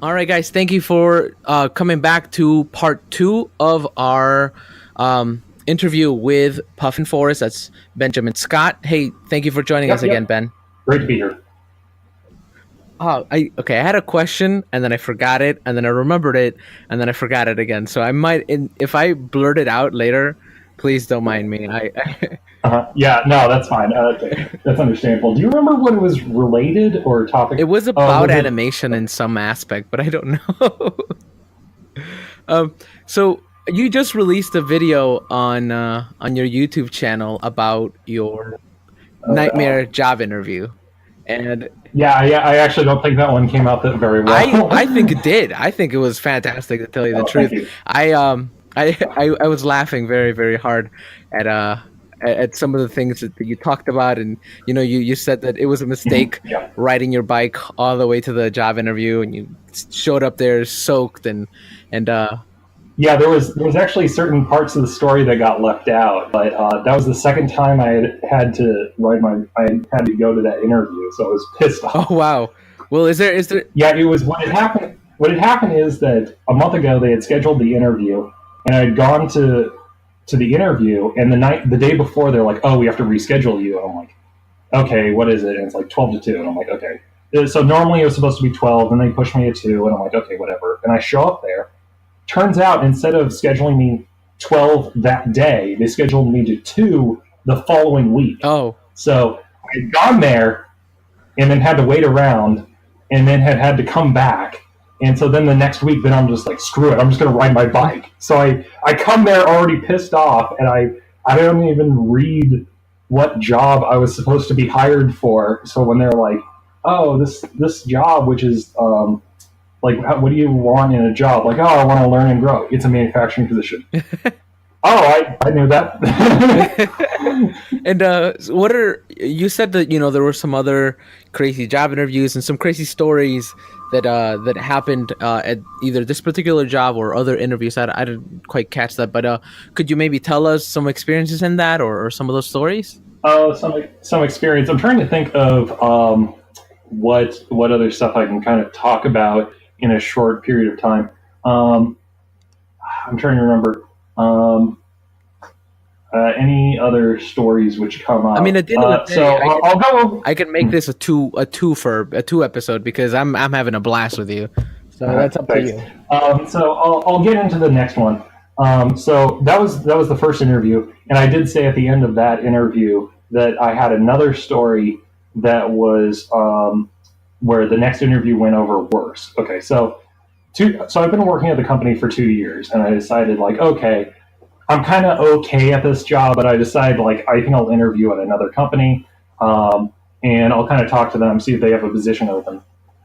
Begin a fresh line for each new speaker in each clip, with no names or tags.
All right, guys. Thank you for coming back to part two of our interview with Puffin Forest. That's Benjamin Scott. Hey, thank you for joining us
Yep,
again,
yep.
Ben.
Great to be here.
I had a question and then I forgot it, and then I remembered it, and then I forgot it again. So I might, if I blurt it out later, please don't mind me.
Yeah, no, that's fine. Okay. That's understandable. Do you remember what it was related or
It
topic?
was about
Was it?
animation in some aspect, but I don't know. So you just released a video on your YouTube channel about your
Oh,
nightmare
no.
job interview, and
Yeah, yeah. I actually don't think that one came out that very
I
well.
I think it did. I think it was fantastic, to tell you the
Oh, thank
truth.
you.
I was laughing very very hard at some of the things that you talked about, and you said that it was a mistake
Yeah.
riding your bike all the way to the job interview, and you showed up there soaked and
Yeah, there was actually certain parts of the story that got left out, but that was the second time I had to go to that interview, so I was pissed
oh
off.
wow. Well, is there
Yeah, it was what had happened. What had happened is that a month ago they had scheduled the interview, and I had gone to the interview, and the day before they're like, "Oh, we have to reschedule you." And I'm like, "Okay, what is it?" And it's like 12 to 2, and I'm like, "Okay." So normally it was supposed to be 12, and they pushed me to 2, and I'm like, "Okay, whatever." And I show up there. Turns out instead of scheduling me 12 that day, they scheduled me to 2 the following week.
oh
So I had gone there and then had to wait around and then had to come back. And so then the next week, then I'm just like, screw it, I'm just going to ride my bike. So I come there already pissed off, and I don't even read what job I was supposed to be hired for. So when they're like, oh, this job, which is like, what do you want in a job? Like, oh, I want to learn and grow. It's a manufacturing position. Oh, I knew that.
and what are you said that there were some other crazy job interviews and some crazy stories that happened at either this particular job or other interviews. I didn't quite catch that, but could you maybe tell us some experiences in that, or some of those stories?
Oh, some experience. I'm trying to think of what other stuff I can kind of talk about in a short period of time. Um, I'm trying to remember any other stories which come
I mean,
up.
at the end of the
So
day,
I'll go.
I can make this a two episode, because I'm having a blast with you. So that's up to
Thanks.
you.
So I'll get into the next one. So that was the first interview, and I did say at the end of that interview that I had another story that was where the next interview went over worse. Okay, so I've been working at the company for 2 years, and I decided, like, okay, I'm kind of okay at this job, but I decided, like, I think I'll interview at another company, and I'll kind of talk to them, see if they have a position open.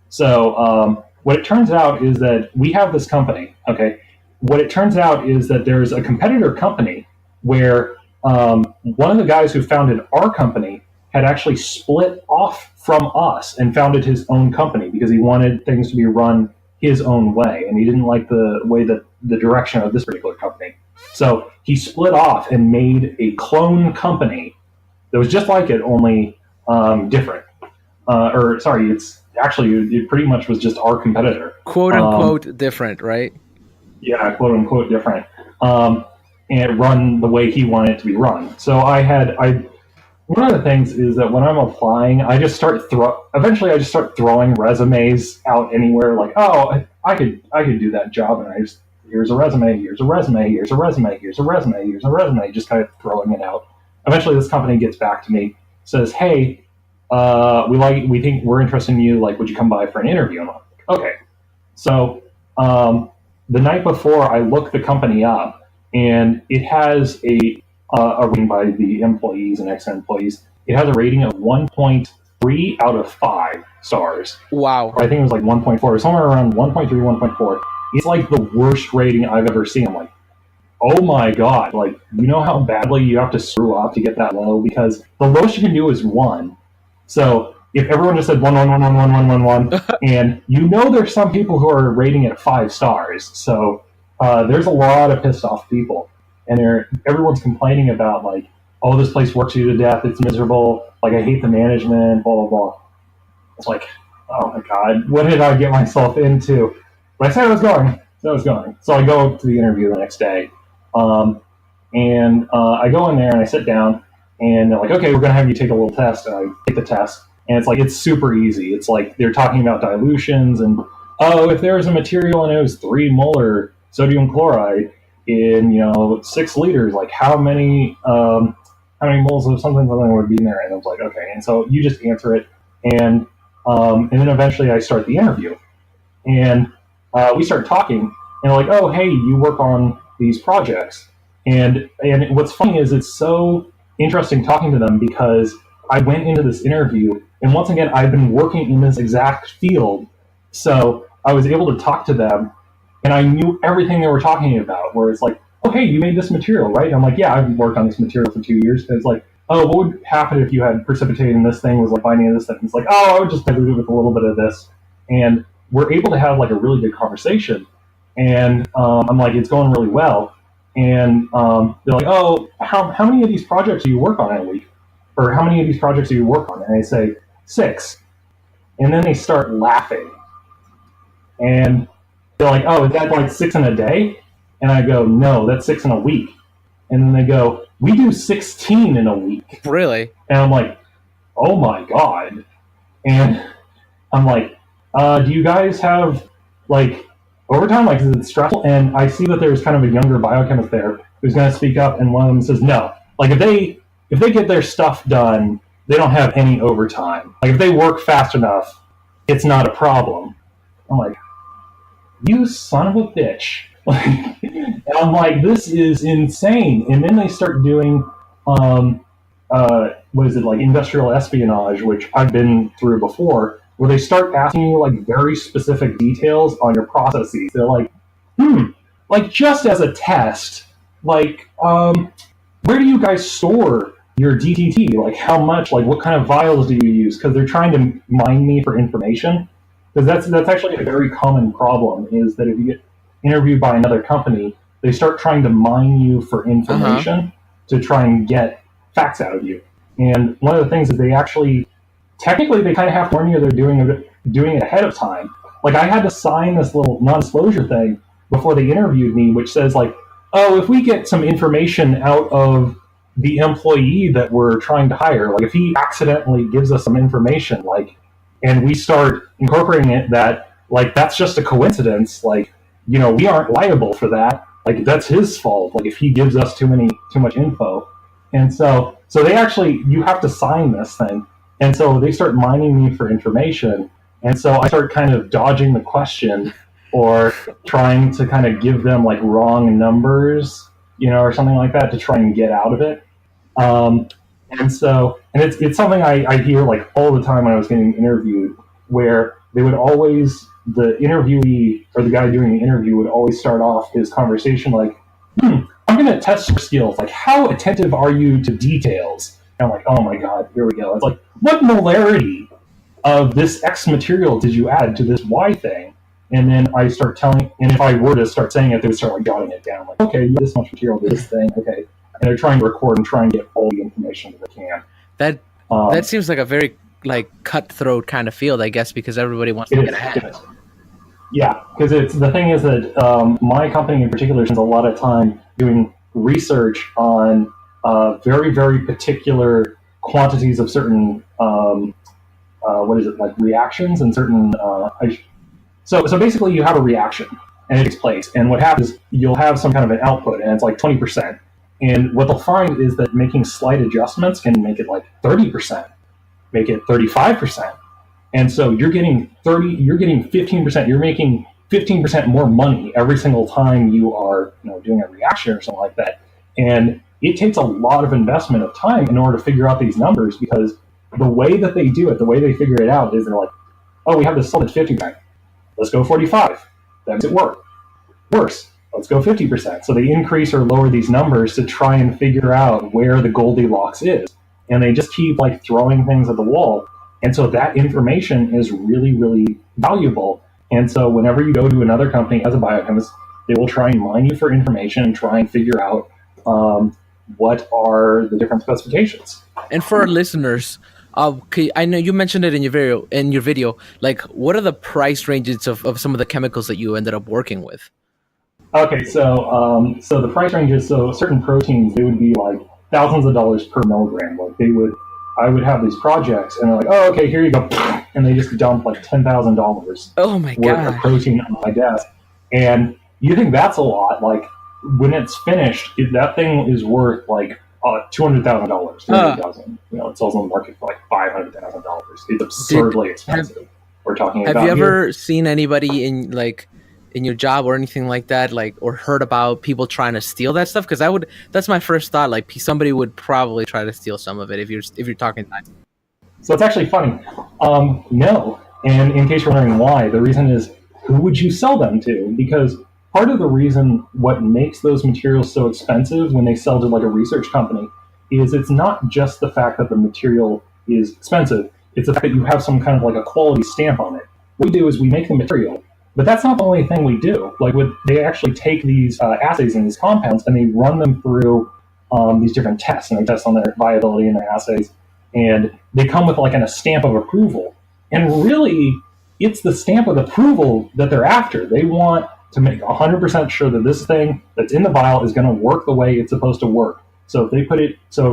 So what it turns out is that we have this company. Okay, what it turns out is that there's a competitor company where one of the guys who founded our company had actually split off from us and founded his own company because he wanted things to be run his own way, and he didn't like the way that the direction of this particular company. So he split off and made a clone company that was just like it, only different. Or sorry, it's actually it pretty much was just our competitor.
Quote
Um,
unquote different, right?
yeah, quote unquote different, and run the way he wanted it to be run. So I one of the things is that when I'm applying, I just eventually I just start throwing resumes out anywhere. Like, oh, I could do that job, and I just here's a resume, here's a resume, here's a resume, here's a resume, here's a resume, just kind of throwing it out. Eventually, this company gets back to me, says, hey, we think we're interested in you. Like, would you come by for an interview? And I'm like, okay. So the night before, I look the company up, and it has a rating by the employees and ex-employees. It has a rating of 1.3 out of 5 stars.
Wow.
Or I think it was like 1.4, somewhere around 1.3, 1.4. It's like the worst rating I've ever seen. I'm like, oh my god! Like, you know how badly you have to screw up to get that low? Because the lowest you can do is 1. So if everyone just said 1, 1, 1, 1, 1, 1, 1, 1, and there's some people who are rating it 5 stars, so there's a lot of pissed off people, and everyone's complaining about, like, oh, this place works you to death, it's miserable, like, I hate the management, blah blah blah. It's like, oh my god, what did I get myself into? But I said I was going. So I go to the interview the next day. Um, and I go in there and I sit down, and they're like, okay, we're going to have you take a little test. And I take the test, and it's like, it's super easy. It's like they're talking about dilutions, and oh, if there was a material and it was 3 molar sodium chloride in 6 liters, like how many moles of something would be in there? And I was like, okay. And so you just answer it, and then eventually I start the interview, and we start talking, and they're like, oh, hey, you work on these projects. And what's funny is it's so interesting talking to them because I went into this interview, and once again, I've been working in this exact field. So I was able to talk to them, and I knew everything they were talking about, where it's like, oh, hey, you made this material, right? And I'm like, yeah, I've worked on this material for 2 years. And it's like, oh, what would happen if you had precipitated and this thing was like binding this thing? It's like, oh, I would just dilute it with a little bit of this. And we're able to have like a really good conversation. And I'm like, it's going really well. And they're like, oh, how many of these projects do you work on in a week? Or how many of these projects do you work on? And I say, 6. And then they start laughing. And they're like, oh, is that like 6 in a day? And I go, no, that's 6 in a week. And then they go, we do 16 in a week.
Really?
And I'm like, oh my God. And I'm like, do you guys have like overtime? Like, is it stressful? And I see that there's kind of a younger biochemist there who's going to speak up, and one of them says, no. Like, if they get their stuff done, they don't have any overtime. Like, if they work fast enough, it's not a problem. I'm like, you son of a bitch. And I'm like, this is insane. And then they start doing, what is it, like industrial espionage, which I've been through before, where they start asking you like very specific details on your processes. They're like, like just as a test, like, where do you guys store your DTT? Like how much, like what kind of vials do you use? Because they're trying to mine me for information. Because that's actually a very common problem, is that if you get interviewed by another company, they start trying to mine you for information to try and get facts out of you. And one of the things is they actually, technically, they kind of have to warn you they're doing it ahead of time. Like I had to sign this little non-disclosure thing before they interviewed me, which says like, oh, if we get some information out of the employee that we're trying to hire, like if he accidentally gives us some information, like, and we start incorporating it, that like that's just a coincidence, like, we aren't liable for that. Like that's his fault. Like if he gives us too much info. And so they actually, you have to sign this thing. And so they start mining me for information. And so I start kind of dodging the question or trying to kind of give them like wrong numbers, or something like that to try and get out of it. And it's something I hear like all the time when I was getting interviewed, where they would always, the interviewee or the guy doing the interview would always start off his conversation like, I'm going to test your skills. Like, how attentive are you to details? And I'm like, oh my God, here we go. It's like, what molarity of this X material did you add to this Y thing? And then I start telling, and if I were to start saying it, they would start like jotting it down. Like, okay, you have this much material to this thing. Okay. And they're trying to record and try and get all the information that they can.
That seems like a very like cutthroat kind of field, I guess, because everybody wants to get ahead.
Yeah, because the thing is that my company in particular spends a lot of time doing research on very, very particular quantities of certain like reactions and certain. So basically, you have a reaction and it takes place, and what happens is you'll have some kind of an output, and it's like 20%. And what they'll find is that making slight adjustments can make it like 30%, make it 35%. And so you're getting 15%, you're making 15% more money every single time you are, doing a reaction or something like that. And it takes a lot of investment of time in order to figure out these numbers, because the way that they do it, the way they figure it out is they're like, oh, we have this solid 50%. Let's go 45. That makes it work. Worse. Let's go 50%. So they increase or lower these numbers to try and figure out where the Goldilocks is. And they just keep like throwing things at the wall. And so that information is really, really valuable. And so whenever you go to another company as a biochemist, they will try and mine you for information and try and figure out what are the different specifications.
And for our listeners, Okay, I know you mentioned it in your video. In your video, like, what are the price ranges of some of the chemicals that you ended up working with?
Okay, so the price ranges. So certain proteins, they would be like thousands of dollars per milligram. Like I would have these projects, and they're like, oh, okay, here you go, and they just dump like $10,000
Oh my
worth of
gosh.
protein on my desk. And you think that's a lot? Like when it's finished, that thing is worth like $200,000, three hundred
Uh,
thousand. You know, it sells on the market for like $500,000. It's
did
absurdly
have
expensive. We're talking
Have you
about here.
ever seen anybody in like in your job or anything like that, like, or heard about people trying to steal that stuff? Because I would. That's my first thought. Like, somebody would probably try to steal some of it if you're talking.
So it's actually funny. No. And in case you're wondering why, the reason is who would you sell them to? Because part of the reason what makes those materials so expensive when they sell to like a research company is it's not just the fact that the material is expensive, it's the fact that you have some kind of like a quality stamp on it. What we do is we make the material, but that's not the only thing we do. Like they actually take these assays and these compounds and they run them through these different tests and they test on their viability in their assays and they come with like a stamp of approval. And really, it's the stamp of approval that they're after. They want to make 100% sure that this thing that's in the vial is going to work the way it's supposed to work. So if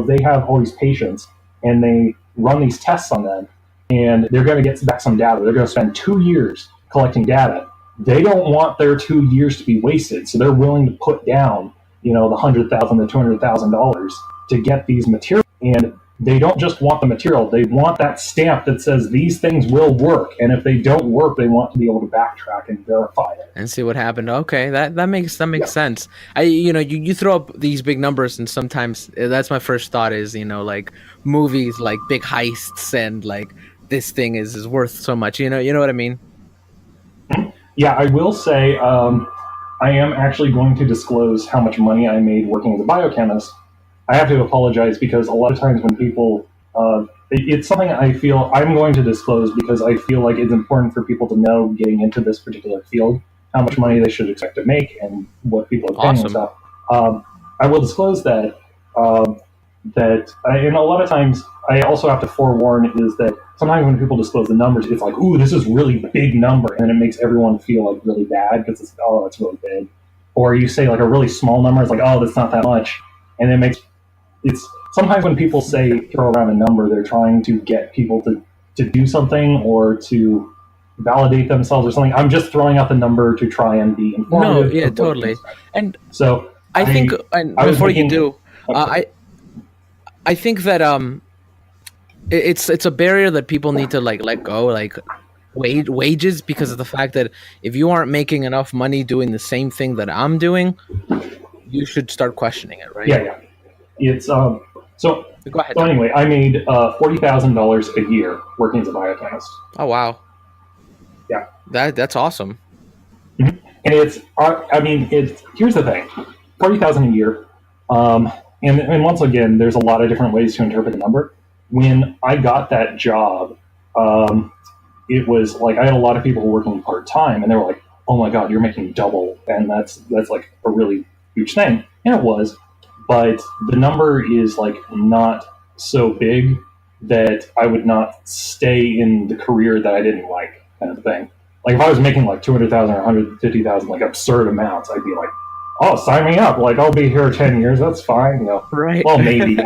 they have all these patients and they run these tests on them, and they're going to get back some data. They're going to spend 2 years collecting data. They don't want their 2 years to be wasted, so they're willing to put down, the $100,000 to $200,000 to get these materials. And they don't just want the material; they want that stamp that says these things will work. And if they don't work, they want to be able to backtrack and verify it.
And see what happened. Okay, that makes
Yeah.
sense. You throw up these big numbers, and sometimes that's my first thought is like movies like big heists and like this thing is worth so much. You know what I mean?
Yeah, I will say I am actually going to disclose how much money I made working as a biochemist. I have to apologize because a lot of times when people, it's something I feel I'm going to disclose because I feel like it's important for people to know getting into this particular field how much money they should expect to make and what people are paying and
Awesome.
stuff. I will disclose that um, and a lot of times I also have to forewarn is that sometimes when people disclose the numbers, it's like, ooh, this is really big number, and it makes everyone feel like really bad because it's oh, it's really big. Or you say like a really small number, it's like oh, that's not that much, and it makes it's sometimes when people say throw around a number, they're trying to get people to do something or to validate themselves or something. I'm just throwing out the number to try and be
No,
informative
yeah,
of what you can
totally.
expect.
And
So
I think,
I
and
I was
before you
making
do, uh,
okay.
I think that it's a barrier that people need to like let go, like wages, because of the fact that if you aren't making enough money doing the same thing that I'm doing, you should start questioning it, right?
Yeah, yeah. It's so
Go ahead.
so anyway, I made $40,000 a year working as a biochemist.
Oh wow,
Yeah.
that's awesome.
Mhm. And I mean, it's here's the thing, 40,000 a year. And once again, there's a lot of different ways to interpret the number. When I got that job, um, it was like I had a lot of people working part time, and they were like, "Oh my god, you're making double," and that's like a really huge thing, and it was. But the number is like not so big that I would not stay in the career that I didn't like, kind of thing. Like if I was making like 200,000 or 150,000, like absurd amounts, I'd be like, "Oh, sign me up! Like I'll be here 10 years. That's fine."
Right.
Well, maybe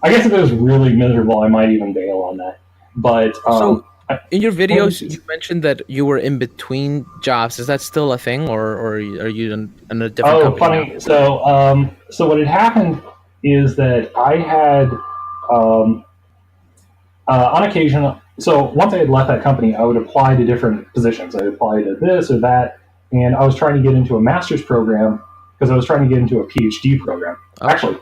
I guess if it was really miserable, I might even bail on that. But
So
I,
in your
well,
videos, you mentioned that you were in between jobs. Is that still a thing, or are you in a different
oh,
company now?
funny. So what had happened is that I had um, on occasion. So once I had left that company, I would apply to different positions. I would apply to this or that, and I was trying to get into a master's program because I was trying to get into a PhD program.
Oh,
Actually,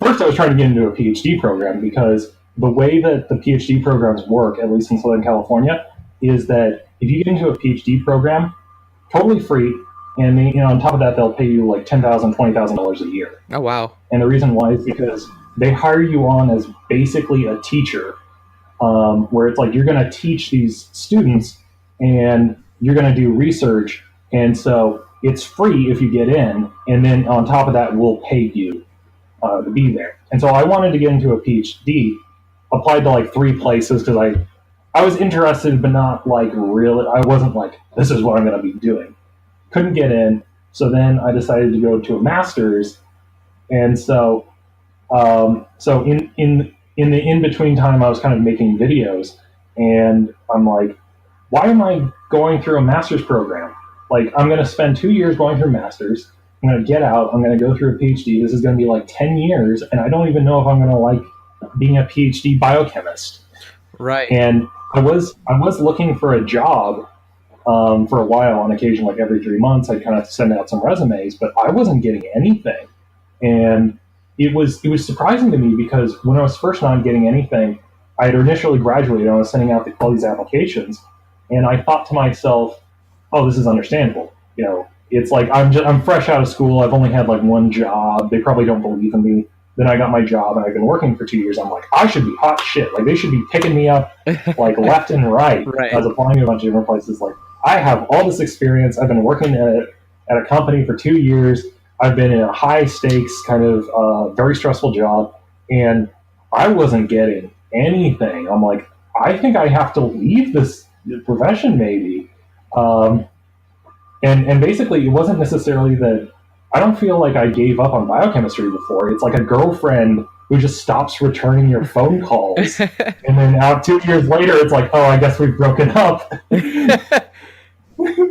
first I was trying to get into a PhD program because the way that the PhD programs work, at least in Southern California, is that if you get into a PhD program, totally free, and on top of that, they'll pay you like $10,000, $20,000 a year.
oh wow.
And the reason why is because they hire you on as basically a teacher, where it's like you're going to teach these students and you're going to do research, and so it's free if you get in, and then on top of that, we'll pay you to be there. And so I wanted to get into a PhD, applied to like three places because I was interested, but not like really. I wasn't like, this is what I'm going to be doing. Couldn't get in. So then I decided to go to a master's. And so in the in between time, I was kind of making videos, and I'm like, why am I going through a master's program? Like, I'm going to spend 2 years going through masters. I'm going to get out. I'm going to go through a PhD. This is going to be like 10 years, and I don't even know if I'm going to like being a PhD biochemist.
Right.
And I was looking for a job for a while on occasion, like every 3 months. I'd kind of send out some resumes, but I wasn't getting anything. And it was surprising to me because when I was first not getting anything, I had initially graduated. I was sending out all these applications, and I thought to myself, "Oh, this is understandable." It's like I'm fresh out of school. I've only had like one job. They probably don't believe in me. Then I got my job, and I've been working for 2 years. I'm like, I should be hot shit. Like they should be picking me up like left and right. I
Right.
was applying to a bunch of different places. Like I have all this experience. I've been working at a company for 2 years. I've been in a high stakes kind of very stressful job, and I wasn't getting anything. I'm like, I think I have to leave this profession maybe. Um, and basically, it wasn't necessarily that I don't feel like I gave up on biochemistry before. It's like a girlfriend who just stops returning your phone calls. And then out 2 years later, it's like, oh, I guess we've broken up.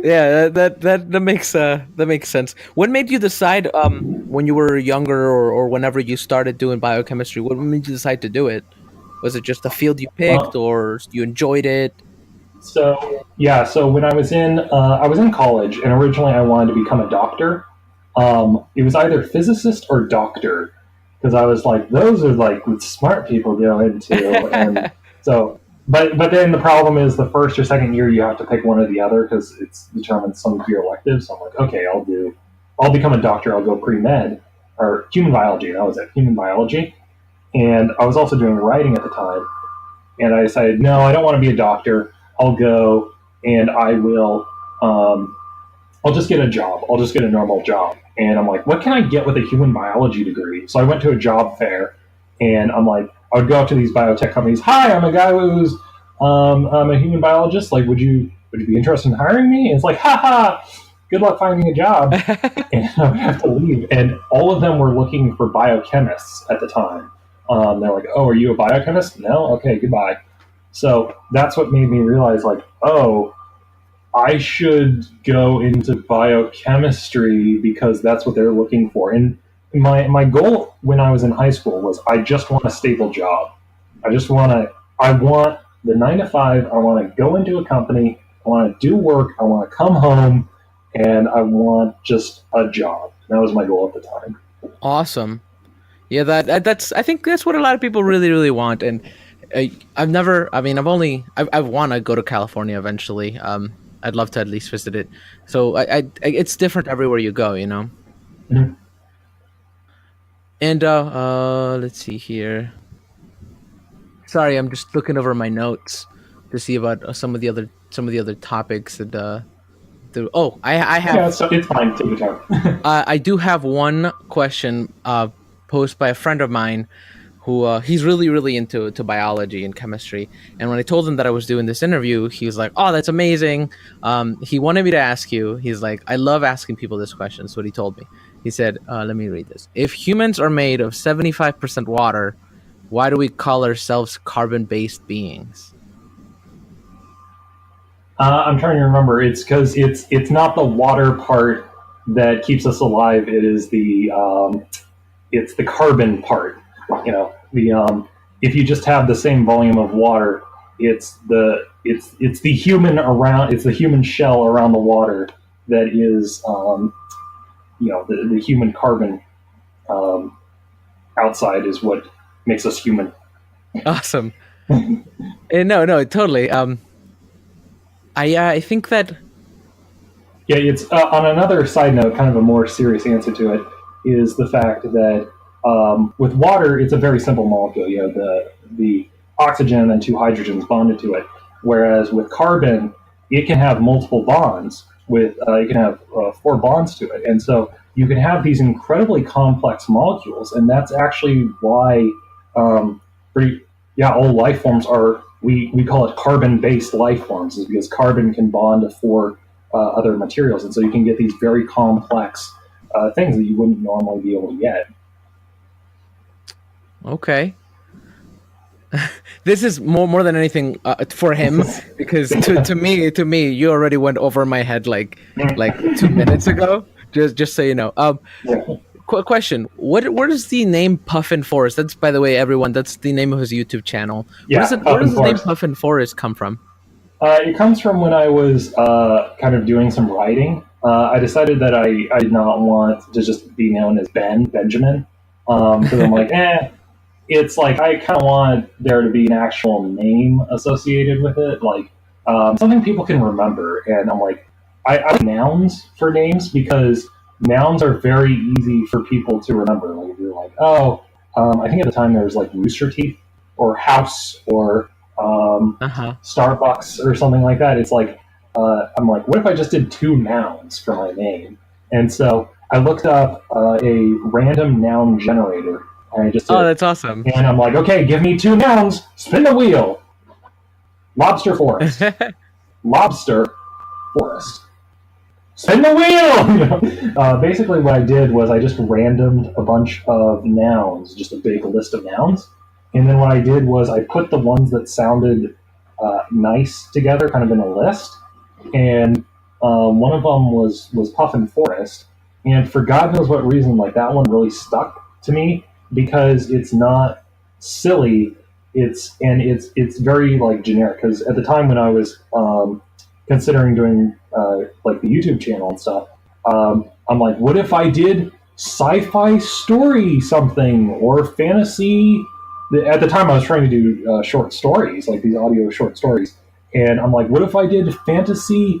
Yeah, that makes sense. What made you decide when you were younger or whenever you started doing biochemistry, what made you decide to do it? Was it just the field you picked
Well,
or you enjoyed it?
so yeah, so when I was in college, and originally I wanted to become a doctor. It was either physicist or doctor because I was like, those are like what smart people go into, and so. But then the problem is the first or second year you have to pick one or the other because it's determined some of your electives. So I'm like, okay, I'll become a doctor. I'll go pre med or human biology. That was it, human biology. And I was also doing writing at the time, and I decided, no, I don't want to be a doctor. I'll go and I'll just get a job. I'll just get a normal job. And I'm like, what can I get with a human biology degree? So I went to a job fair, and I'm like, I would go up to these biotech companies. Hi, I'm a guy who's I'm a human biologist. Like, would you be interested in hiring me? And it's like, haha, good luck finding a job. And I would have to leave. And all of them were looking for biochemists at the time. They're like, oh, are you a biochemist? No? Okay, goodbye. So that's what made me realize, like, oh, I should go into biochemistry because that's what they're looking for. And my goal when I was in high school was I just want a stable job. I want the 9 to 5. I want to go into a company. I want to do work. I want to come home, and I want just a job. That was my goal at the time.
Awesome. Yeah, that's I think that's what a lot of people really want. And I've never. I mean, I've want to go to California eventually. I'd love to at least visit it. So it's different everywhere you go, you know.
Mhm.
And let's see here. Sorry, I'm just looking over my notes to see about some of the other topics that I have
Yeah, so it's fine. Take your time.
I do have one question posed by a friend of mine who he's really into biology and chemistry. And when I told him that I was doing this interview, he was like, "Oh, that's amazing." He wanted me to ask you. He's like, "I love asking people this question." That's what he told me. He said, "Let me read this. If humans are made of 75% water, why do we call ourselves carbon-based beings?"
I'm trying to remember. It's because it's not the water part that keeps us alive. It's the carbon part. The if you just have the same volume of water, it's the human around. It's the human shell around the water that is the human carbon um, outside is what makes us human.
Awesome. No, totally. I think that
Yeah, it's on another side note, kind of a more serious answer to it is the fact that with water, it's a very simple molecule. You know, the oxygen and two hydrogens bonded to it. Whereas with carbon, it can have multiple bonds. You can have 4 bonds to it, and so you can have these incredibly complex molecules, and that's actually why, pretty yeah, all life forms are, we call it carbon-based life forms, is because carbon can bond to four other materials, and so you can get these very complex things that you wouldn't normally be able to get.
Okay. This is more than anything for him, because to me you already went over my head like 2 minutes ago. Just so you know.
Yeah,
Question: Where does the name Puffin Forest? That's, by the way, everyone. That's the name of his YouTube channel. What is
yeah,
it? Where
Puffin
does the name
Forest.
Puffin Forest come from?
It comes from when I was kind of doing some writing. I decided that I did not want to just be known as Benjamin, because I'm like, it's like I kind of want there to be an actual name associated with it, like something people can remember. And I'm like, I like nouns for names because nouns are very easy for people to remember. Like if you're like, oh, I think at the time there was like Rooster Teeth or House or
Uh huh.
Starbucks or something like that. It's like I'm like, what if I just did two nouns for my name? And so I looked up a random noun generator, and I just
Oh,
did,
that's awesome.
and I'm like, okay, give me two nouns, spin the wheel. Lobster forest. Lobster forest. Spin the wheel! Basically, what I did was I just randomed a bunch of nouns, just a big list of nouns. And then what I did was I put the ones that sounded nice together, kind of in a list. And one of them was Puffin Forest. And for God knows what reason, like that one really stuck to me because it's not silly. It's very like generic. Because at the time when I was considering doing like the YouTube channel and stuff, I'm like, what if I did sci-fi story something or fantasy? At the time, I was trying to do short stories, like these audio short stories, and I'm like, what if I did fantasy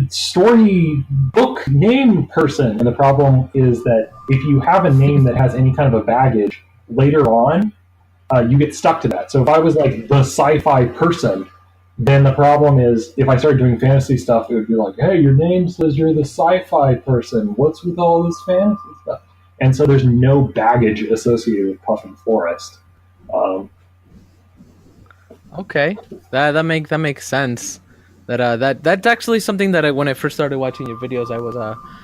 story book name person? And the problem is that if you have a name that has any kind of a baggage later on, you get stuck to that. So if I was like the sci-fi person, then the problem is if I started doing fantasy stuff, it would be like, hey, your name says you're the sci-fi person. What's with all this fantasy stuff? And so there's no baggage associated with Puffin Forest. Um,
Okay, that makes sense. That's actually something that when I first started watching your videos, I was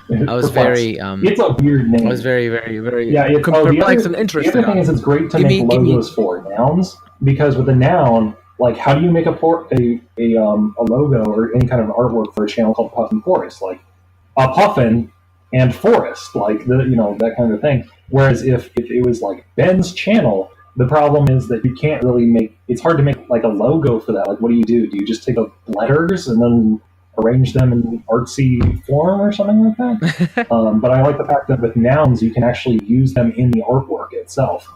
perplexed.
very
It's a weird
I was
name.
very very very
Yeah.
perplexed and
The
interested
other thing
on.
is it's great to
Give
make
me give me
logos for nouns because with a noun, like how do you make a logo or any kind of artwork for a channel called Puffin Forest? Like a puffin and forest, like that kind of thing. Whereas if it was like Ben's channel, the problem is that you can't really make. It's hard to make like a logo for that. Like, what do? Do you just take the letters and then arrange them in artsy form or something like that? But I like the fact that with nouns you can actually use them in the artwork itself.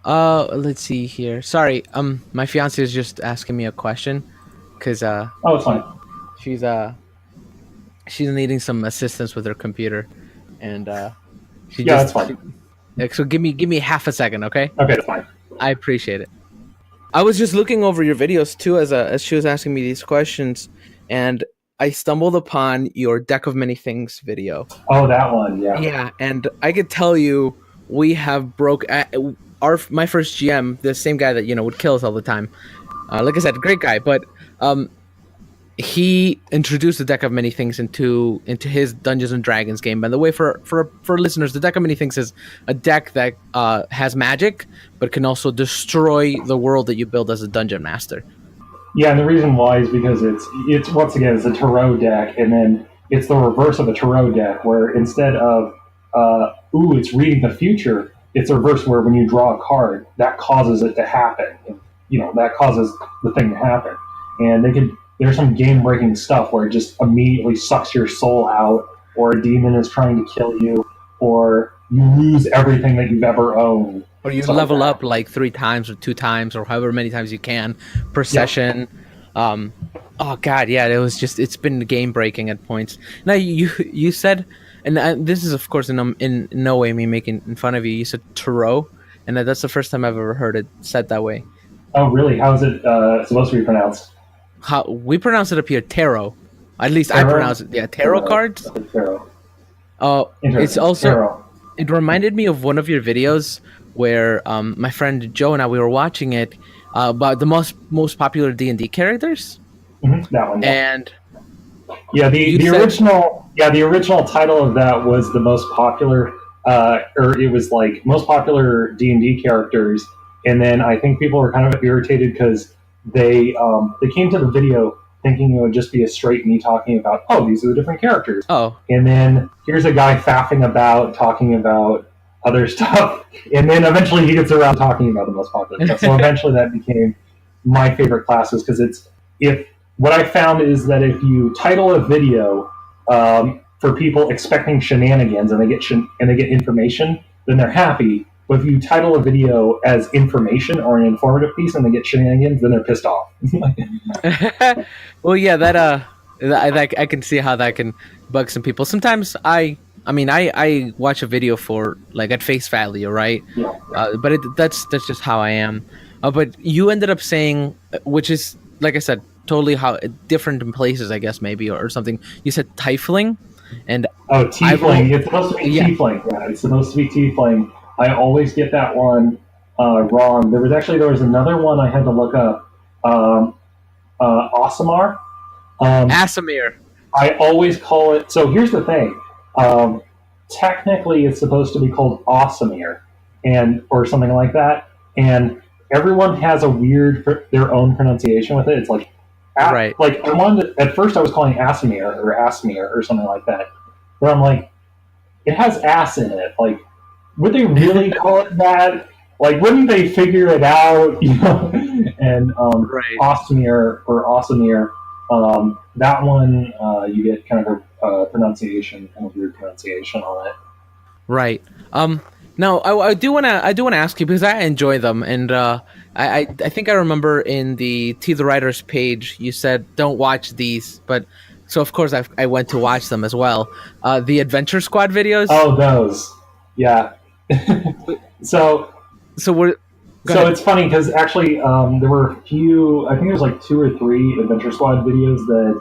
let's see here. Sorry, my fiance is just asking me a question because
Oh, it's fine.
she's she's needing some assistance with her computer, and she
Yeah, that's
just
fine.
she, so give me half a second, okay?
Okay, that's fine.
I appreciate it. I was just looking over your videos too as she was asking me these questions, and I stumbled upon your deck of many things video.
Oh, that one. Yeah.
Yeah, and I could tell you we have broke our my first GM, the same guy that would kill us all the time. Like I said, great guy, but um, he introduced the deck of many things into his Dungeons and Dragons game. By the way, for listeners, the deck of many things is a deck that has magic, but can also destroy the world that you build as a dungeon master.
Yeah, and the reason why is because it's once again it's a tarot deck, and then it's the reverse of a tarot deck, where instead of it's reading the future, it's a reverse where when you draw a card, that causes it to happen. And, that causes the thing to happen, and there's some game breaking stuff where it just immediately sucks your soul out, or a demon is trying to kill you, or you lose everything that you've ever owned.
Or you
Stuff like
level
that.
up like 3 times or 2 times or however many times you can per
Yep.
session. Um, oh god, yeah, it's been game breaking at points. Now you said, and this is of course in no way me making fun of you. You said tarot, and that's the first time I've ever heard it said that way.
Oh, really? How is it supposed to be pronounced?
How we pronounce it up here, tarot. At least I
Tarot?
pronounce it. Yeah, tarot
Tarot.
cards.
Okay, tarot.
It's
Interesting.
also
Tarot.
it reminded me of one of your videos where my friend Joe and I we were watching it about the most popular D&D characters,
That one, yeah.
and
Yeah, the,
you
the
said,
original the original title of that was the most popular, or it was like most popular D&D characters, and then I think people were kind of irritated because they came to the video thinking it would just be a straight me talking about, oh, these are the different characters,
oh,
and then here's a guy faffing about talking about other stuff, and then eventually he gets around talking about the most popular stuff. So eventually that became my favorite classes because it's if what I found is that if you title a video for people expecting shenanigans and they get information, then they're happy. But if you title a video as information or an informative piece and they get shenanigans, then they're pissed off.
well, yeah, I can see how that can bug some people. Sometimes I watch a video for like at face value, right?
Yeah.
But that's just how I am. But you ended up saying, which is like I said, totally how different in places, I guess maybe or something. You said tiefling, and
Oh,
I've
tiefling. It's supposed to be
yeah,
tiefling. Yeah, it's supposed to be tiefling. I always get that one wrong. There was another one I had to look up. Osamar. Um,
Asimir.
I always call it. So here's the thing. Um, Technically, it's supposed to be called Asamir, and or something like that. And everyone has a weird their own pronunciation with it. It's like,
Right.
like I wanted to, at first I was calling Asamir or Asmir or something like that. But I'm like, it has ass in it. Like, would they really call it that? Like, wouldn't they figure it out? You know? And
Right.
Osmir or Osamir, that one you get kind of a pronunciation, kind of weird pronunciation on it.
Right. Now I do wanna ask you because I enjoy them, and I think I remember in the T the Writers page you said don't watch these, but so of course I went to watch them as well. The Adventure Squad videos.
Oh, those, yeah. so
So we're Go
So
ahead.
it's funny because actually there were a few. I think there was like two or three Adventure Squad videos that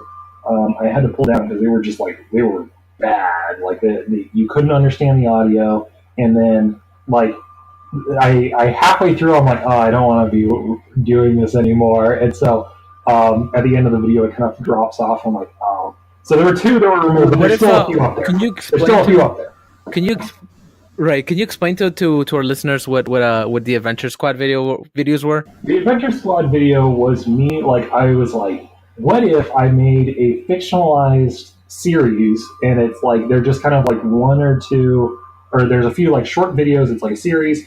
I had to pull down because they were just like they were bad. Like you couldn't understand the audio, and then like I halfway through I'm like, oh, I don't want to be doing this anymore, and so at the end of the video it kind of drops off. I'm like, oh. So there were two that were removed, but
What
there's
if
still a few up there.
can you
There's
explain
still a few
to
up there.
can you right, can you explain to our listeners what the Adventure Squad videos were?
The Adventure Squad video was me, like, I was like, what if I made a fictionalized series and it's like, they're just kind of like one or two, or there's a few like short videos, it's like a series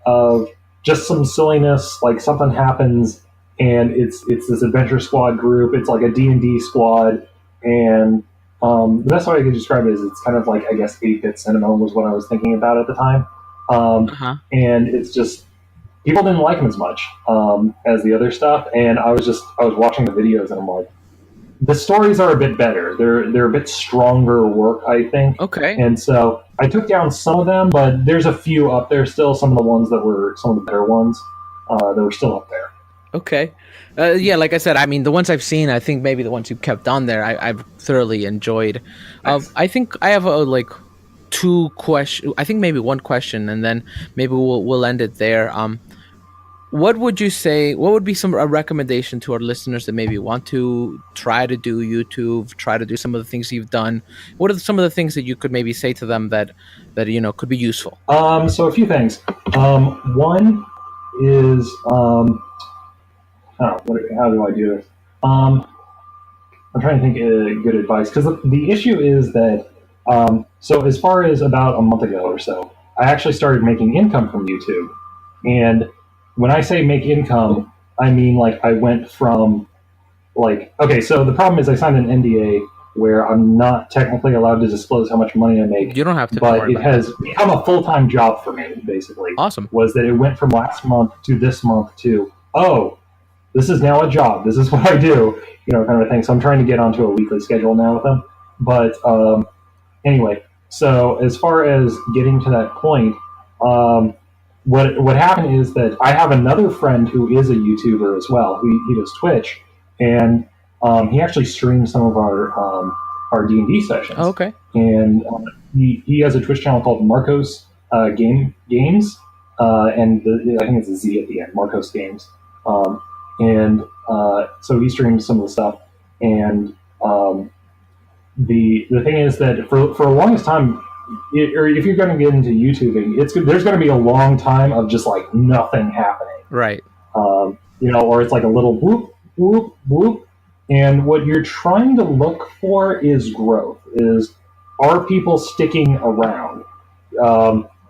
of just some silliness, like something happens and it's this Adventure Squad group, it's like a D&D squad, and the best way I could describe it is it's kind of like, I guess, 8-bit cinema was what I was thinking about at the time.
Uh huh.
And it's just people didn't like them as much as the other stuff, and I was watching the videos and I'm like, the stories are a bit better. They're a bit stronger work, I think,
Okay.
and so I took down some of them, but there's a few up there still. Some of the ones that were some of the better ones that were still up there.
Okay. Yeah, like I said, I mean, the ones I've seen, I think maybe the ones you kept on there, I've thoroughly enjoyed.
Nice.
I think I have like two question. I think maybe one question, and then maybe we'll end it there. What would you say? What would be a recommendation to our listeners that maybe want to try to do YouTube, try to do some of the things you've done? What are some of the things that you could maybe say to them that could be useful?
So a few things. One is how do I do this? I'm trying to think of good advice because the issue is that so as far as about a month ago or so, I actually started making income from YouTube, and when I say make income, I mean like I went from like okay, so the problem is I signed an NDA where I'm not technically allowed to disclose how much money I make,
You don't have to. Don't
but
worry
it
about it.
has become a full time job for me. Basically,
Awesome.
was that it went from last month to this month to oh, this is now a job. This is what I do, kind of thing. So I'm trying to get onto a weekly schedule now with them. But anyway, so as far as getting to that point, um, what happened is that I have another friend who is a YouTuber as well. He does Twitch, and he actually streams some of our D&D
Oh,
sessions.
okay.
And he has a Twitch channel called Marcos Games, and I think it's a Z at the end, Marcos Games, and so he streams some of the stuff, and the thing is that for the longest time, or if you're going to get into YouTubing, there's going to be a long time of just like nothing happening,
Right.
or it's like a little whoop, whoop, whoop. And what you're trying to look for is growth. Are people sticking around?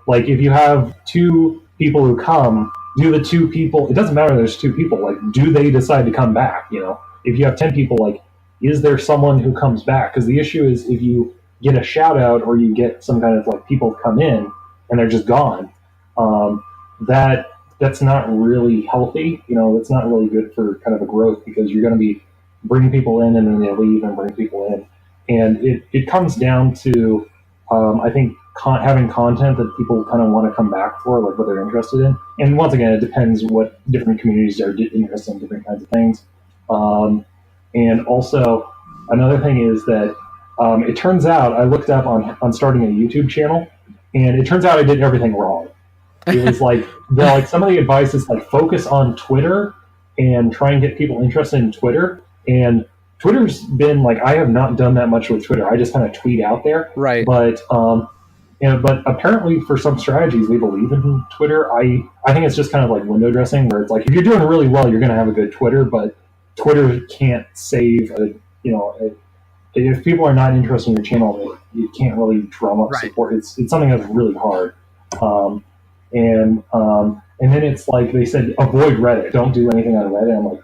Like if you have two people who come, do the two people? It doesn't matter. There's two people. Like, do they decide to come back? If you have 10 people, like, is there someone who comes back? Because the issue is if you get a shout out or you get some kind of like people come in and they're just gone, that that's not really healthy. It's not really good for kind of a growth because you're going to be bringing people in and then they leave and bring people in, and it comes down to I think having content that people kind of want to come back for, like what they're interested in. And once again, it depends what different communities are interested in different kinds of things. And also, another thing is that it turns out I looked up on starting a YouTube channel, and it turns out I did everything wrong. It was like some of the advice is like focus on Twitter and try and get people interested in Twitter. And Twitter's been like I have not done that much with Twitter. I just kind of tweet out there.
Right.
But apparently for some strategies they believe in Twitter. I think it's just kind of like window dressing where it's like if you're doing really well, you're going to have a good Twitter, but Twitter can't save if people are not interested in your channel, you can't really drum up
Right.
support. It's something that's really hard. Um, and then it's like they said avoid Reddit. Don't do anything on Reddit. I'm like,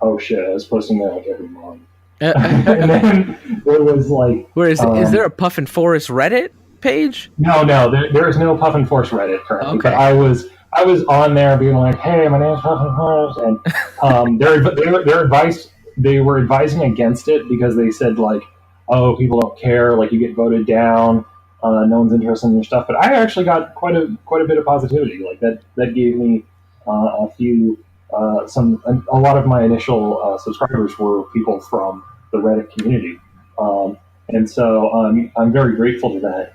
oh shit, I was posting there like every month. And then it was like,
Where is there a Puffin Forest Reddit page?
no, there is no Puffin Forest Reddit currently.
Okay.
But I was on there being like, hey, my name's Puffin Forest, and their advice, they were advising against it because they said like, oh, people don't care, like you get voted down, no one's interested in your stuff. But I actually got quite a bit of positivity. Like that gave me a few a lot of my initial subscribers were people from the Reddit community, and so I'm very grateful to that.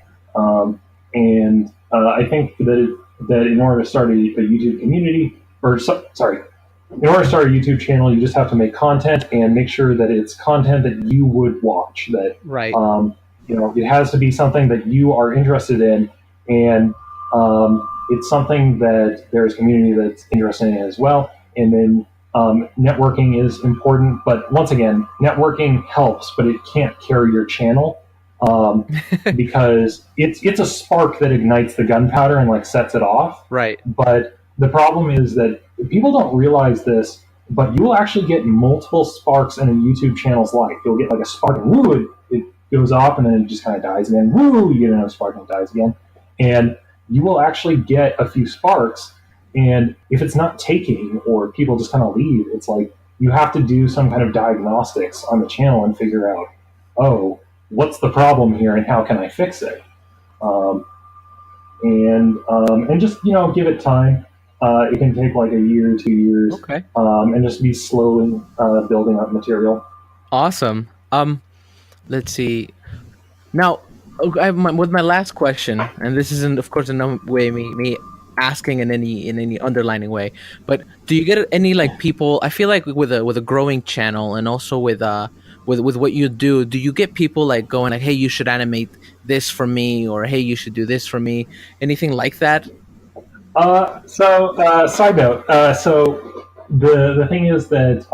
And I think that in order to start a YouTube community, sorry, in order to start a YouTube channel, you just have to make content and make sure that it's content that you would watch. That
Right.
it has to be something that you are interested in, and it's something that there's a community that's interested in as well. And then networking is important, but once again, networking helps, but it can't carry your channel. Because it's a spark that ignites the gunpowder and like sets it off.
Right.
But the problem is that people don't realize this, but you will actually get multiple sparks in a YouTube channel's life. You'll get like a spark and woo, it goes off and then it just kind of dies again. Woo, you get another spark and it dies again. And you will actually get a few sparks. And if it's not taking or people just kind of leave, it's like you have to do some kind of diagnostics on the channel and figure out, oh, what's the problem here and how can I fix it? And just give it time. It can take like a year, 2 years,
Okay.
and just be slowly building up material.
Awesome. Let's see. Now, with my last question, and this isn't, of course, in no way me asking in any underlining way, but do you get any like people? I feel like with a growing channel and also with what you do you get people like going like, hey, you should animate this for me, or hey, you should do this for me, anything like that?
Side note. So the thing is that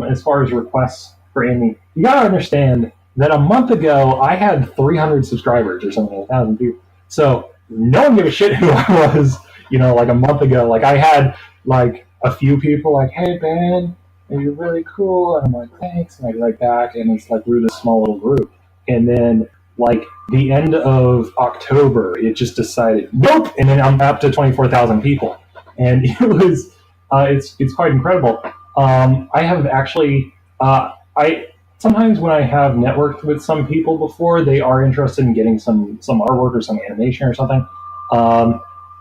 as far as requests for anime, you gotta understand that a month ago I had 300 subscribers or something, 1,000 people. So no one gave a shit who I was. Like a month ago, like I had like a few people like, hey Ben, you're really cool, and I'm like, thanks, and I write back, and it's like we're this small little group, and then like the end of October, it just decided nope, and then I'm up to 24,000 people, and it was it's quite incredible. I have actually I sometimes when I have networked with some people before, they are interested in getting some artwork or some animation or something,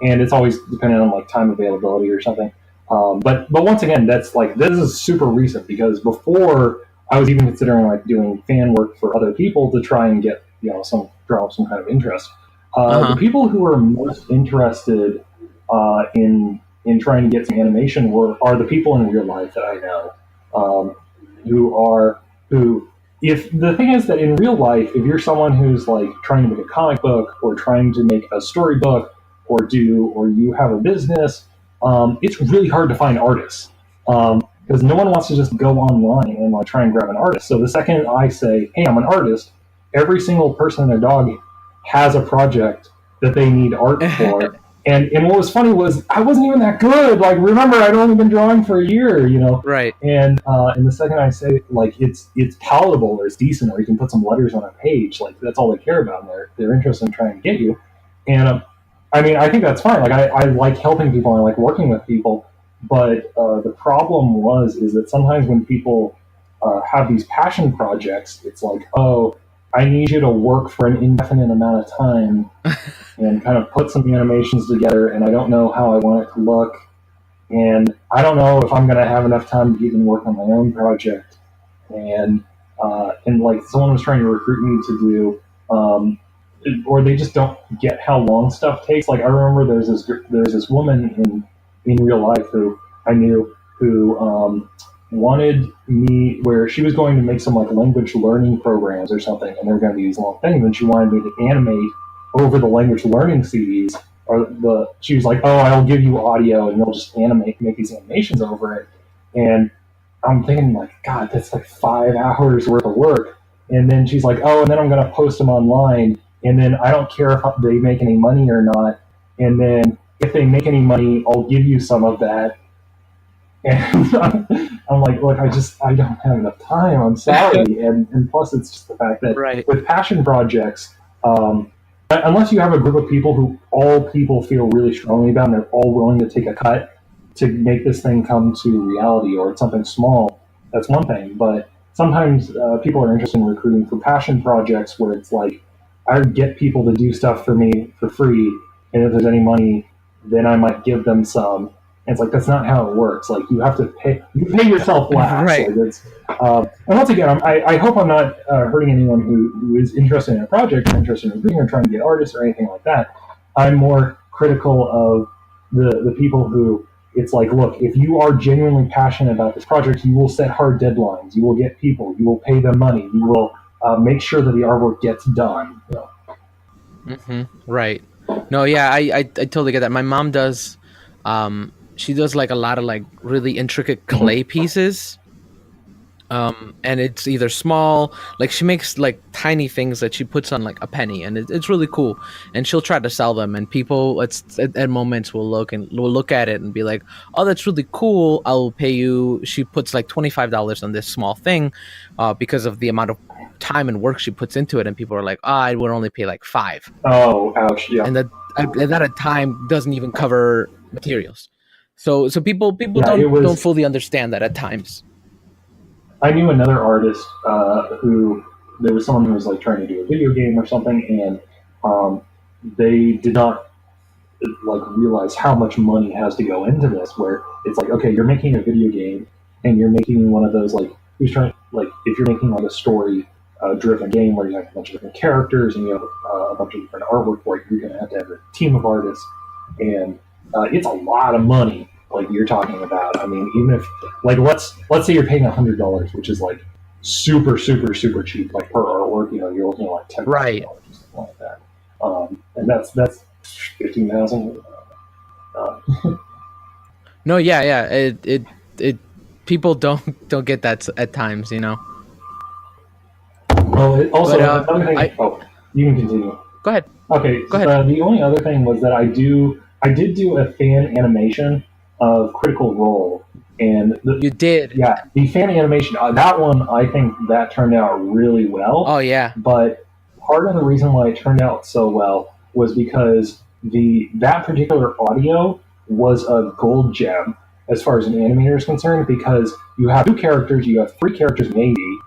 and it's always dependent on like time availability or something. But once again, that's like this is super recent because before I was even considering like doing fan work for other people to try and get draw some kind of interest. The people who are most interested in trying to get some animation are the people in real life that I know, um, who are who. If the thing is that in real life, if you're someone who's like trying to make a comic book or trying to make a storybook or you have a business, it's really hard to find artists. Because no one wants to just go online and like try and grab an artist. So the second I say, "Hey, I'm an artist," every single person and their dog has a project that they need art for. And what was funny was I wasn't even that good. Like, remember, I'd only been drawing for a year, you know.
Right.
And the second I say like it's palatable or it's decent or you can put some letters on a page, like that's all they care about. And they're interested in trying to get you. And I mean, I think that's fine. Like I like helping people. I like working with people. But the problem is that sometimes when people have these passion projects, it's like, oh, I need you to work for an indefinite amount of time and kind of put some animations together, and I don't know how I want it to look, and I don't know if I'm going to have enough time to even work on my own project, and like someone was trying to recruit me to do, or they just don't get how long stuff takes. Like I remember there's this woman in real life who I knew who wanted me where she was going to make some like language learning programs or something, and they were going to be these long things, and she wanted me to animate over the language learning CDs. She was like, "Oh, I'll give you audio, and you'll just make these animations over it." And I'm thinking like, God, that's like 5 hours worth of work. And then she's like, "Oh, and then I'm going to post them online, and then I don't care if they make any money or not. And then if they make any money, I'll give you some of that." And I'm like, look, I don't have enough time. I'm sorry. And plus, it's just the fact that
Right.
with passion projects, unless you have a group of people who all people feel really strongly about and they're all willing to take a cut to make this thing come to reality or it's something small, that's one thing. But sometimes people are interested in recruiting for passion projects where it's like, I get people to do stuff for me for free. And if there's any money, then I might give them some. And it's like that's not how it works. Like you have to pay. You pay yourself last.
Right.
Like it's. And once again, I hope I'm not hurting anyone who is interested in a project or interested in recruiting or trying to get artists or anything like that. I'm more critical of the people who it's like, look, if you are genuinely passionate about this project, you will set hard deadlines. You will get people. You will pay them money. You will make sure that the artwork gets done. You know?
Right. No, yeah, I totally get that. My mom does, she does like a lot of like really intricate clay pieces. And it's either small, like she makes like tiny things that she puts on like a penny, and it's really cool. And she'll try to sell them, and people at moments will look at it and be like, "Oh, that's really cool. I'll pay you." She puts like $25 on this small thing, because of the amount of time and work she puts into it, and people are like, "Ah, I would only pay like five,"
Oh, ouch! Yeah,
and that at time doesn't even cover materials. So people
yeah.
don't fully understand that at times.
I knew another artist who there was someone who was like trying to do a video game or something, and they did not like realize how much money has to go into this. Where it's like, okay, you're making a video game, and you're making one of those like who's trying like if you're making like a story driven game where you have a bunch of different characters and you have a bunch of different artwork for it, you're going to have a team of artists, and it's a lot of money. Like you're talking about. I mean, even if like let's say you're paying $100, which is like super cheap, like per artwork. You know, you're looking at like
Right.
$10,000 or something like that. And that's 15,000. Uh,
No, yeah. It people don't get that at times, you know.
well, also
But
another thing.
I
Oh, you can continue.
go ahead.
Okay,
Go ahead.
the only other thing was that I did do a fan animation of Critical Role, and
You did.
yeah, the fan animation that one I think that turned out really well.
Oh yeah.
But part of the reason why it turned out so well was because that particular audio was a gold gem as far as an animator is concerned because you have two characters, you have three characters maybe.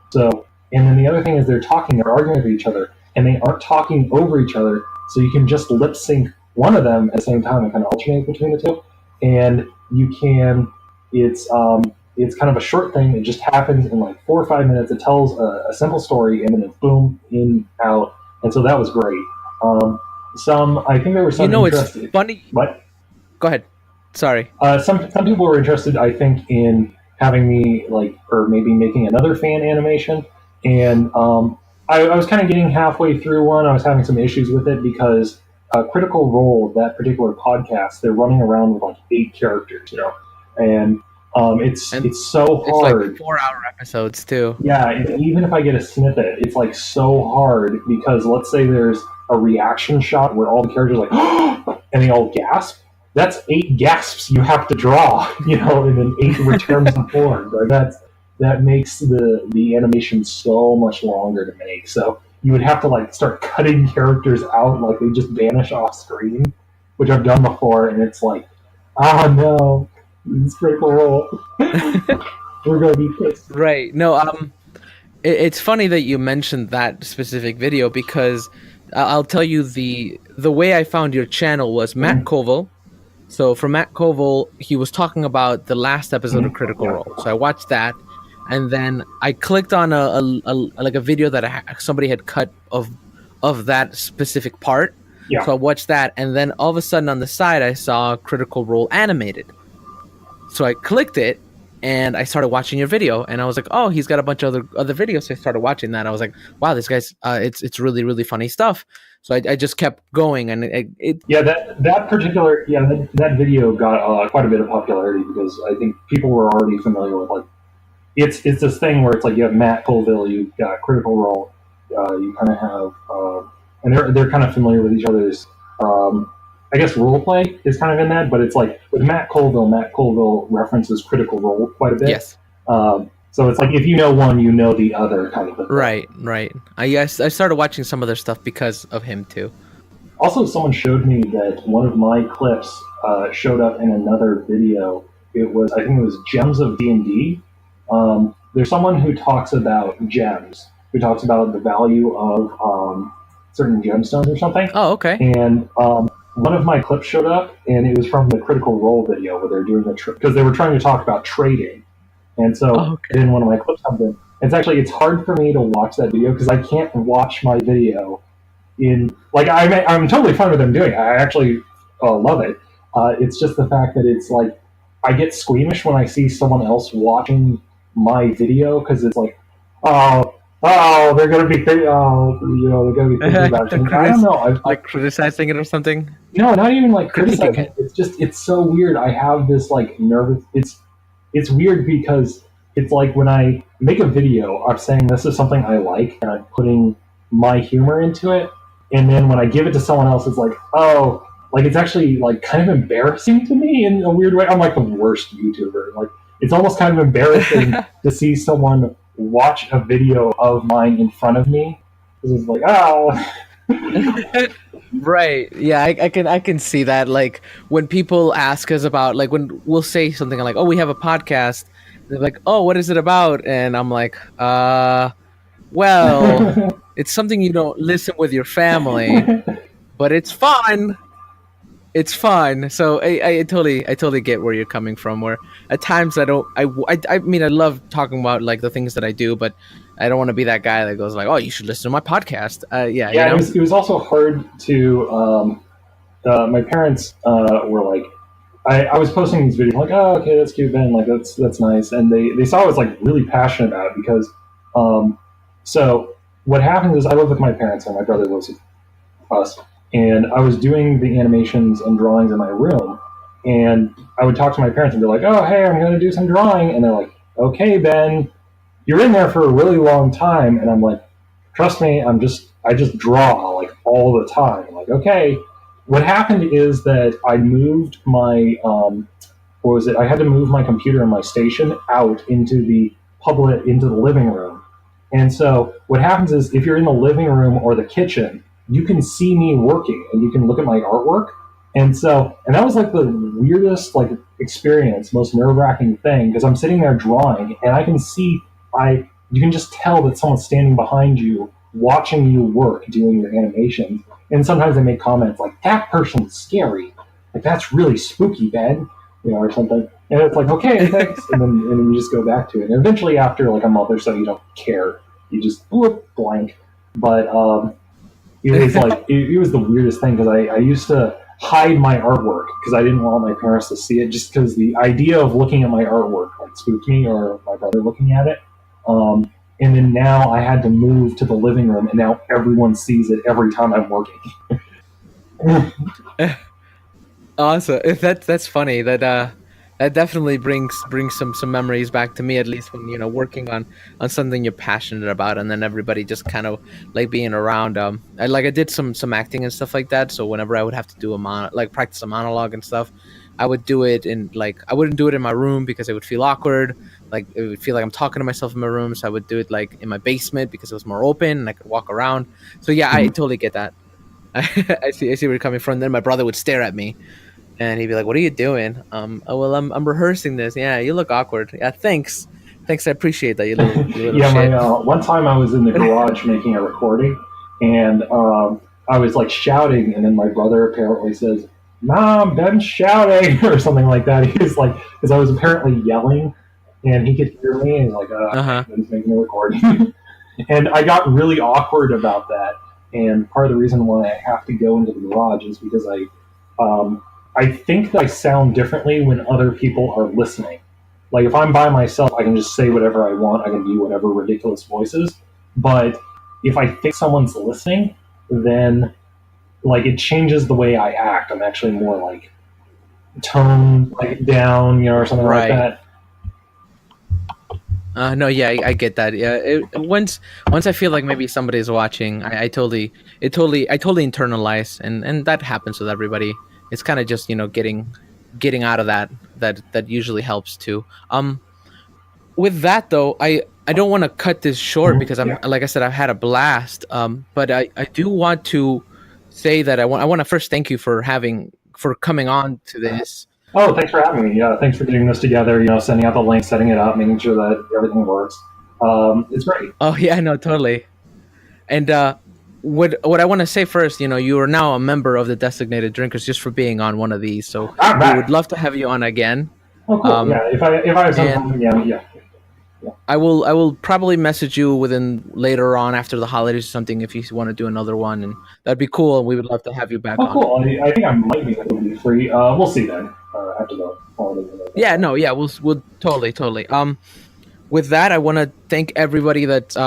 So and then the other thing is they're arguing with each other, and they aren't talking over each other, so you can just lip sync one of them at the same time and kind of alternate between the two, and you can. It's kind of a short thing. It just happens in like 4 or 5 minutes. It tells a simple story, and then it's boom in out, and so that was great. I think there was
You
some
know, it's
interest.
funny.
What?
Go ahead. Sorry.
Some people were interested, I think, in having me like, or maybe making another fan animation, and I was kind of getting halfway through one. I was having some issues with it because Critical Role, that particular podcast, they're running around with like 8 characters, and
And
it's so
it's like
hard.
4 hour episodes too.
Yeah, and even if I get a snippet, it's like so hard because let's say there's a reaction shot where all the characters are like, and they all gasp. That's 8 gasps you have to draw, and then 8 returns to form. Like that makes the animation so much longer to make. So you would have to like start cutting characters out, like they just vanish off screen, which I've done before, and it's like, oh no, it's Critical Role. We're gonna be pissed.
Right. No, it's funny that you mentioned that specific video because I'll tell you the way I found your channel was Matt Koval. So for Matt Koval, he was talking about the last episode of Critical
Yeah.
Role. So I watched that, and then I clicked on a video that somebody had cut of that specific part.
Yeah.
So I watched that, and then all of a sudden on the side I saw Critical Role animated. So I clicked it, and I started watching your video, and I was like, oh, he's got a bunch of other videos. So I started watching that. I was like, wow, this guy's it's really really funny stuff. So I just kept going, and
Yeah, that particular that video got quite a bit of popularity because I think people were already familiar with like it's this thing where it's like you have Matt Colville, you've got Critical Role, you kind of have and they're kind of familiar with each other's. I guess role play is kind of in that, but it's like with Matt Colville references Critical Role quite a bit.
yes.
So it's like if you know one, you know the other kind of a thing.
Right. I started watching some of their stuff because of him too.
Also, someone showed me that one of my clips showed up in another video. I think it was Gems of D&D. There's someone who talks about gems, who talks about the value of certain gemstones or something.
Oh, okay.
And one of my clips showed up, and it was from the Critical Role video where they're doing because they were trying to talk about trading. And so then one of my clips comes in. It's hard for me to watch that video because I can't watch my video in like I'm totally fine with them doing it. I actually love it. It's just the fact that it's like I get squeamish when I see someone else watching my video because it's like, they're gonna be they're gonna be thinking about it. I don't know,
like criticizing it or something.
No, not even like criticizing
Critiquing
it. It's so weird. I have this like nervous. It's weird because it's like when I make a video, I'm saying this is something I like, and I'm putting my humor into it. And then when I give it to someone else, it's like, oh, like it's actually like kind of embarrassing to me in a weird way. I'm like the worst YouTuber. Like it's almost kind of embarrassing to see someone watch a video of mine in front of me. This is like, oh.
Right. Yeah, I can see that. Like when people ask us about like when we'll say something like, "Oh, we have a podcast." They're like, "Oh, what is it about?" And I'm like, well, it's something you don't listen with your family, but it's fun. It's fun." So I totally get where you're coming from. Where at times I mean I love talking about like the things that I do, but I don't want to be that guy that goes like, "Oh, you should listen to my podcast." Yeah. You know?
It was also hard to. My parents were like, I was posting these videos like, oh, okay, that's cute, Ben. Like that's nice, and they saw I was like really passionate about it because, so what happens is I live with my parents and my brother lives with us, and I was doing the animations and drawings in my room, and I would talk to my parents and be like, oh, hey, I'm going to do some drawing, and they're like, okay, Ben, you're in there for a really long time, and I'm like, trust me, I just draw like all the time. I'm like, okay. What happened is that I moved my what was it? I had to move my computer and my station out into the living room. And so what happens is if you're in the living room or the kitchen, you can see me working and you can look at my artwork. And that was like the weirdest like experience, most nerve-wracking thing because I'm sitting there drawing and I can see you can just tell that someone's standing behind you watching you work doing your animations. And sometimes they make comments like, that person's scary. Like, that's really spooky, Ben. Or something. And it's like, okay, thanks. And then you just go back to it. And eventually after like a month or so, you don't care. You just blank. But it was like, it was the weirdest thing because I used to, hide my artwork because I didn't want my parents to see it. Just because the idea of looking at my artwork like spooked me, or my brother looking at it. Um, and then now I had to move to the living room, and now everyone sees it every time I'm working.
Awesome. That's funny. That definitely brings some memories back to me, at least when working on something you're passionate about, and then everybody just kind of like being around. I did some acting and stuff like that. So whenever I would have to do practice a monologue and stuff, I would do it in like I wouldn't do it in my room because it would feel awkward. Like it would feel like I'm talking to myself in my room. So I would do it like in my basement because it was more open and I could walk around. So yeah, I totally get that. I see where you're coming from. Then my brother would stare at me and he'd be like, "What are you doing?" Oh well, I'm rehearsing this. Yeah, you look awkward. Yeah, thanks. I appreciate that. You little
Yeah, my
shit.
one time I was in the garage making a recording, and I was like shouting, and then my brother apparently says, "Mom, Ben's shouting," or something like that. He was like, because I was apparently yelling, and he could hear me, and like,
Uh huh.
Ben's making a recording, and I got really awkward about that. And part of the reason why I have to go into the garage is because I think that I sound differently when other people are listening. Like if I'm by myself, I can just say whatever I want. I can do whatever ridiculous voices. But if I think someone's listening, then like it changes the way I act. I'm actually more like toned like down, or something like
Right.
that.
No, yeah, I get that. Yeah, once I feel like maybe somebody's watching, I totally internalize, and that happens with everybody. It's kind of just getting out of that usually helps too. With that though, I don't want to cut this short because I'm
Yeah.
like I said, I've had a blast. But I do want to say that I want to first thank you for coming on to this.
Oh, thanks for having me. Yeah, thanks for getting this together. Sending out the link, setting it up, making sure that everything works. It's great.
Oh yeah, no, totally. And what I want to say first, you are now a member of the Designated Drinkers just for being on one of these. So
I'm
we would
back.
love to have you on again.
Oh, cool.
Um,
Yeah, if I have some
and
time again, yeah. Yeah.
I will probably message you within later on after the holidays or something if you want to do another one, and that'd be cool. And we would love to have you back
Oh,
on.
cool. I think I might be able to be free. We'll see then. After the holidays and everything.
Yeah, no, yeah, we'll totally. With that, I want to thank everybody that's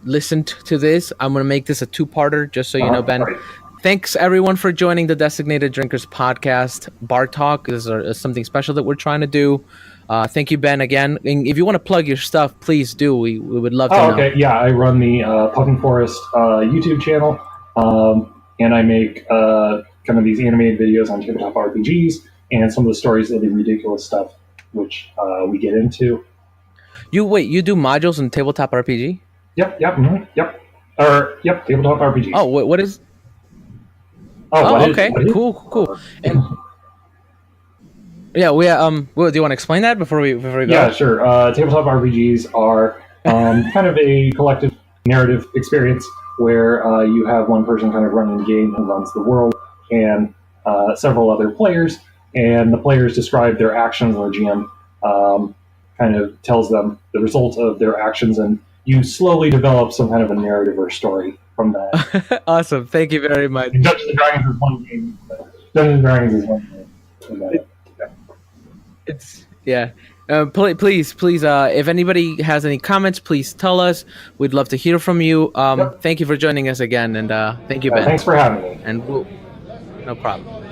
listened to this. I'm gonna make this a two-parter, just so you know,
All
Ben.
right.
Thanks everyone for joining the Designated Drinkers podcast. Bar Talk is something special that we're trying to do. Thank you, Ben, again. And if you want to plug your stuff, please do. We would love to
Oh,
know.
okay. Yeah, I run the Puffin Forest YouTube channel, and I make kind of these animated videos on tabletop RPGs and some of the stories of the ridiculous stuff which we get into.
You do modules in tabletop RPG?
Yep, yep, yep. Or yep, tabletop RPGs.
Oh, what is?
Oh,
Oh,
what is?
okay,
What is?
cool. And yeah, well, do you want to explain that before we
Yeah,
go?
sure. Tabletop RPGs are kind of a collective narrative experience where you have one person kind of running the game who runs the world, and several other players, and the players describe their actions, and the GM kind of tells them the result of their actions, and you slowly develop some kind of a narrative or story from that.
Awesome. Thank you very much.
And Dungeons and Dragons is one game. Dungeons and Dragons is one game. And, yeah.
It's yeah. Please, if anybody has any comments, please tell us. We'd love to hear from you.
Yep.
Thank you for joining us again, and thank you, Ben.
Thanks for having me.
And no problem.